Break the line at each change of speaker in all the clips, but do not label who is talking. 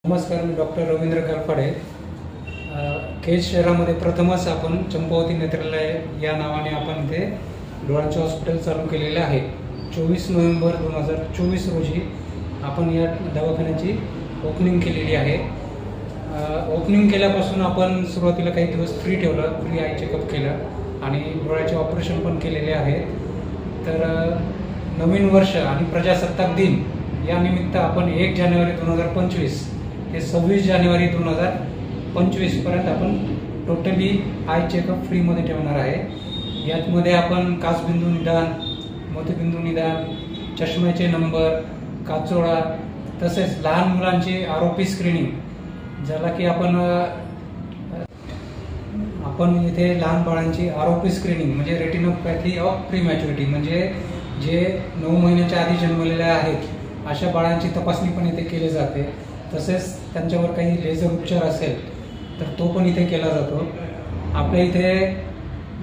नमस्कार, मी डॉक्टर रवींद्र गारफाडे. केज शहरामध्ये प्रथमच आपण चंपावती नेत्रालय या नावाने आपण इथे डोळ्यांचे हॉस्पिटल चालू केलेले आहे. 24 नोव्हेंबर 2024 रोजी आपण या दवाखान्याची ओपनिंग केलेली आहे. ओपनिंग केल्यापासून आपण सुरुवातीला काही दिवस फ्री ठेवलं, फ्री आय चेकअप केलं आणि डोळ्याचे ऑपरेशन पण केलेले आहे. तर नवीन वर्ष आणि प्रजासत्ताक दिन या निमित्त आपण 1 जानेवारी 2025 ते 26 जानेवारी 2025 पर्यंत आपण टोटली आय चेकअप फ्रीमध्ये ठेवणार आहे. यामध्ये आपण काचबिंदू निदान, मोतीबिंदू निदान, चष्म्याचे नंबर, काचोळा, तसेच लहान मुलांची आरोपी स्क्रीनिंग, ज्याला की आपण इथे लहान बाळांची आरोपी स्क्रीनिंग म्हणजे रेटिनोपॅथी ऑफ प्रीमॅच्युरिटी, म्हणजे जे 9 महिन्याच्या आधी जन्मलेल्या आहेत अशा बाळांची तपासणी पण इथे केली जाते. तसेच त्यांच्यावर काही लेझर उपचार असेल तर तो पण इथे केला जातो. आपल्या इथे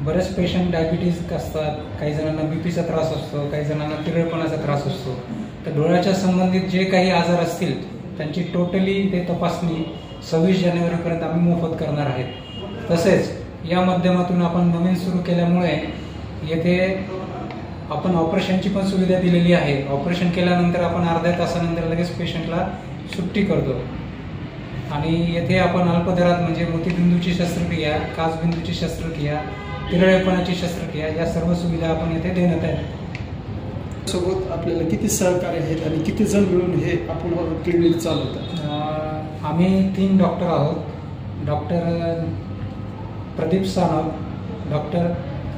बरेच पेशंट डायबिटीज असतात, काही जणांना बीपीचा त्रास असतो, काही जणांना तिरळपणाचा त्रास असतो. तर डोळ्याच्या संबंधित जे काही आजार असतील त्यांची टोटली इथे तपासणी 26 जानेवारीपर्यंत आम्ही मोफत करणार आहेत. तसेच या माध्यमातून आपण नवीन सुरू केल्यामुळे येथे आपण ऑपरेशनची पण सुविधा दिलेली आहे. ऑपरेशन केल्यानंतर आपण अर्ध्या तासानंतर लगेच पेशंटला सुट्टी करतो आणि येथे आपण अल्प दरात म्हणजे मोतीबिंदूची शस्त्रक्रिया, काचबिंदूची शस्त्रक्रिया, तिरळेपणाची शस्त्रक्रिया या सर्व सुविधा आपण येथे देण्यात आहेत.
सोबत आपल्याला किती सहकारी आहेत आणि किती जण मिळून हे आपण क्लिनिक चालवतात?
आम्ही 3 डॉक्टर आहोत. डॉक्टर प्रदीप सानप, डॉक्टर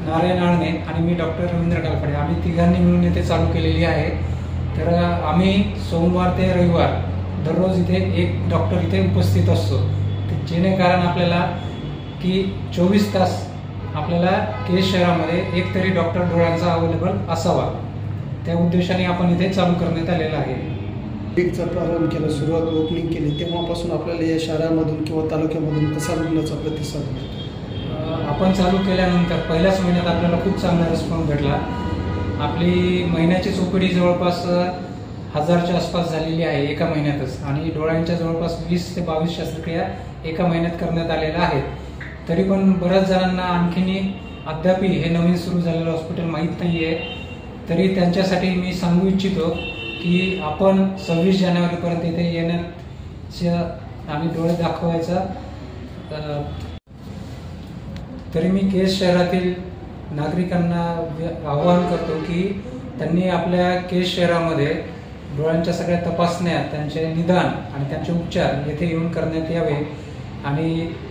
नारायण आळणे आणि मी डॉक्टर रवींद्र गारफाडे. आम्ही तिघांनी मिळून इथे चालू केलेली आहे. तर आम्ही सोमवार ते रविवार दररोज इथे 1 डॉक्टर इथे उपस्थित असतो, जेणेकरून आपल्याला की 24 तास आपल्याला केज शहरामध्ये एक तरी डॉक्टर डोळ्यांचा अवेलेबल असावा, त्या उद्देशाने आपण इथे चालू करण्यात आलेला आहे.
क्लिनिकचा प्रारंभ केला, सुरुवात ओपनिंग केली, तेव्हापासून आपल्याला या शहरामधून किंवा तालुक्यामधून कसा रुग्णाचा प्रतिसाद मिळतो?
आपण चालू केल्यानंतर पहिल्याच महिन्यात आपल्याला खूप चांगला रिस्पॉन्स भेटला. आपली महिन्याचीच ओपीडी जवळपास 1000च्या आसपास झालेली आहे एका महिन्यातच, आणि डोळ्यांच्या जवळपास 20 ते 22 शस्त्रक्रिया एका महिन्यात करण्यात आलेल्या आहेत. तरी पण बऱ्याच जणांना आणखीनही अद्यापही हे नवीन सुरू झालेलं हॉस्पिटल माहीत नाही आहे. तरी त्यांच्यासाठी मी सांगू इच्छितो की आपण 26 जानेवारीपर्यंत इथे येण्याच्या आणि डोळे दाखवायचा. तरी मी केज शहरातील नागरिकांना आवाहन करतो की त्यांनी आपल्या केज शहरामध्ये डोळ्यांच्या सगळ्या तपासण्या, त्यांचे निदान आणि त्यांचे उपचार येथे येऊन करण्यात यावे. आणि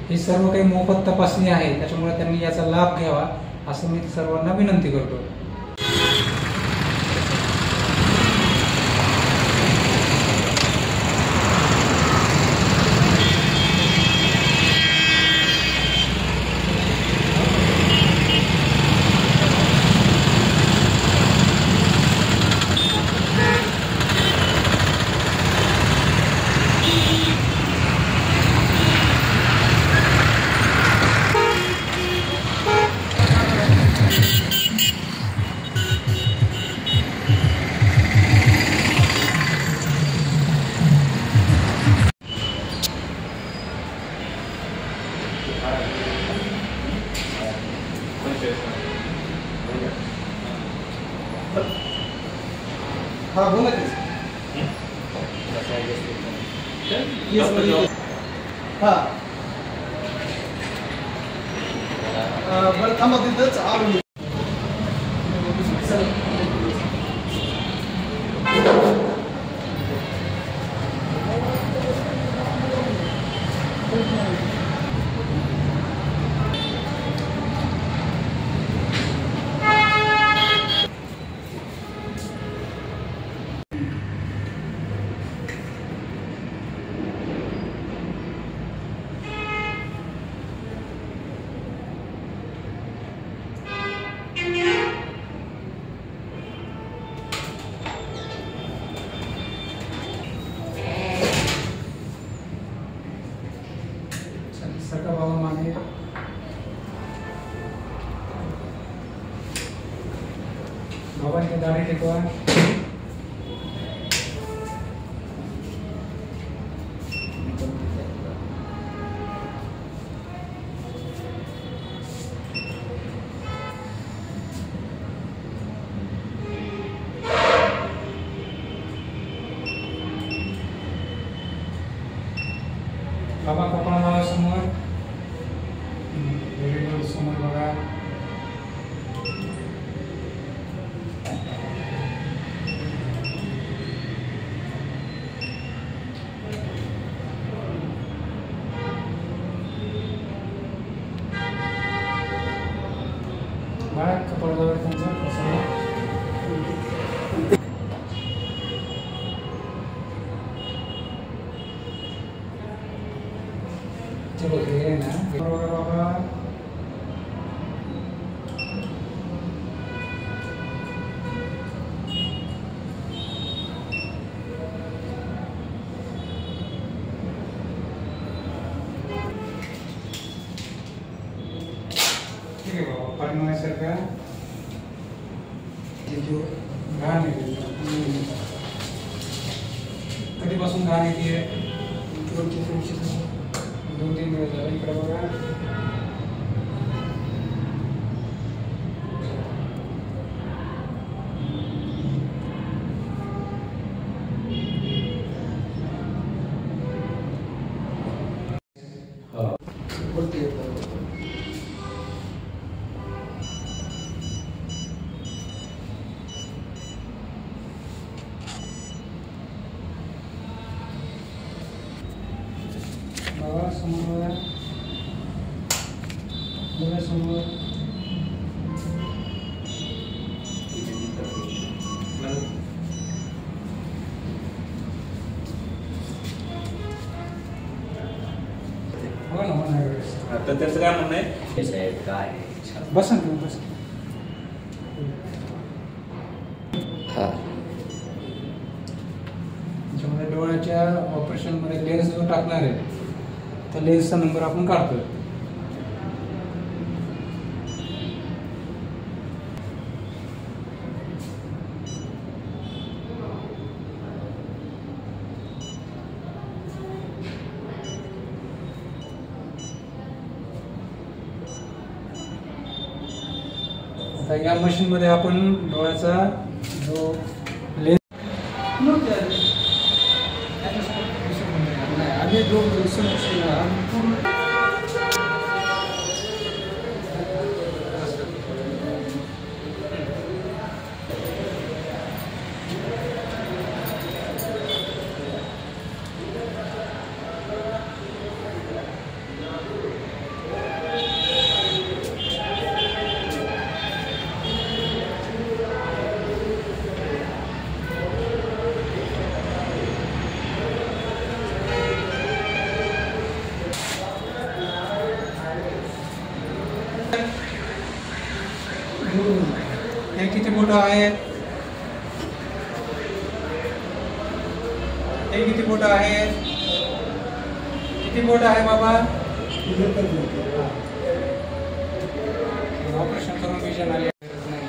ही सर्व काही मोफत तपासणी आहे, त्याच्यामुळे त्यांनी याचा लाभ घ्यावा असं मी सर्वांना विनंती करतो.
हा बोला की. हा बरं थांबा, तिथंच आलो. सरका बाबा माने, बाबा इथे दाढी टेकवा.
बाबा कपाळाला समोर समोर बघा. बघा कपाळावर त्यांचा कसं चलो ये ना बरोबर बाबा. ठीक आहे बाबा पाठीमागासारखा जो घाण येते कधीपासून घाण येते 2-3 दिवस झाले. इकडे बघा. बघा समोर बघा. बघा समोर. हो ना हो ना.
तर त्याचं काय म्हणणं आहे साहेब काय
बसा तुम्ही बसा. त्याच्यामध्ये डोळ्याच्या ऑपरेशनमध्ये लेन्स जो टाकणार आहे तर लेन्सचा नंबर आपण काढतोय. आता या मशीनमध्ये आपण डोळ्याचा जो लेन्स
आम्ही पूर्ण
हे किती बोट आहेत? हे किती बोट आहेत? किती बोट आहे बाबा? ऑपरेशन करून विजन आली नाही.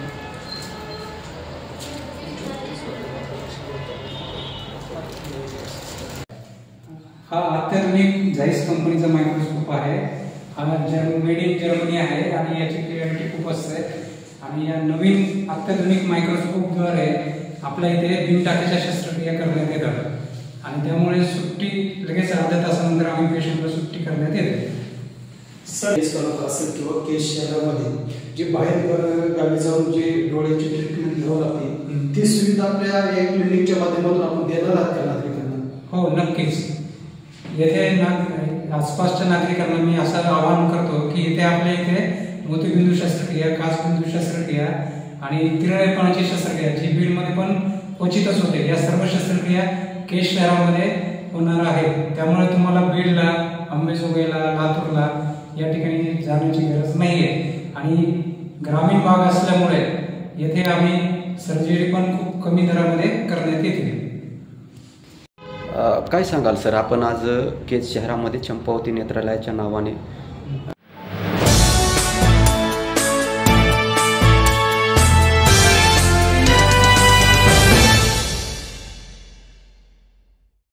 हा अत्याधुनिक झाईस कंपनीचा मायक्रोस्कोप आहे. हा मेड इन जर्मनी आहे आणि याची क्लिअरिटी खूप असते. आणि या नवीन अत्याधुनिक मायक्रोस्कोपद्वारे आपल्या इथे बिनटाकाच्या शस्त्रक्रिया करण्यात येतात आणि त्यामुळे सुट्टी लगेच अर्ध्या तासानंतर आम्ही पेशंटला सुट्टी करण्यात येते.
सर असेल किंवा केस शहरामध्ये जे बाहेर गावी जाऊन जे डोळ्याची ट्रीटमेंट घ्यावं लागते ती सुविधा आपल्या या क्लिनिकच्या माध्यमातून आपण देणार आहात का नागरिकांना?
हो नक्कीच. येथे आसपासच्या नागरिकांना मी असं आवाहन करतो की इथे आपल्या इथे मोतीबिंदू शस्त्रक्रिया, काचबिंदू शस्त्रक्रिया आणि तिरळेपणाची शस्त्रक्रिया जी बीडमध्ये पण क्वचितच होते, या सर्व शस्त्रक्रिया केश शहरामध्ये होणार आहेत. त्यामुळे तुम्हाला बीडला, अंबेजोगाईला, लातूरला या ठिकाणी जाण्याची गरज नाहीये. आणि ग्रामीण भाग असल्यामुळे येथे आम्ही सर्जरी पण खूप कमी दरामध्ये करण्यात येते.
काय सांगाल सर, आपण आज केज शहरामध्ये चंपावती नेत्रालयाच्या नावाने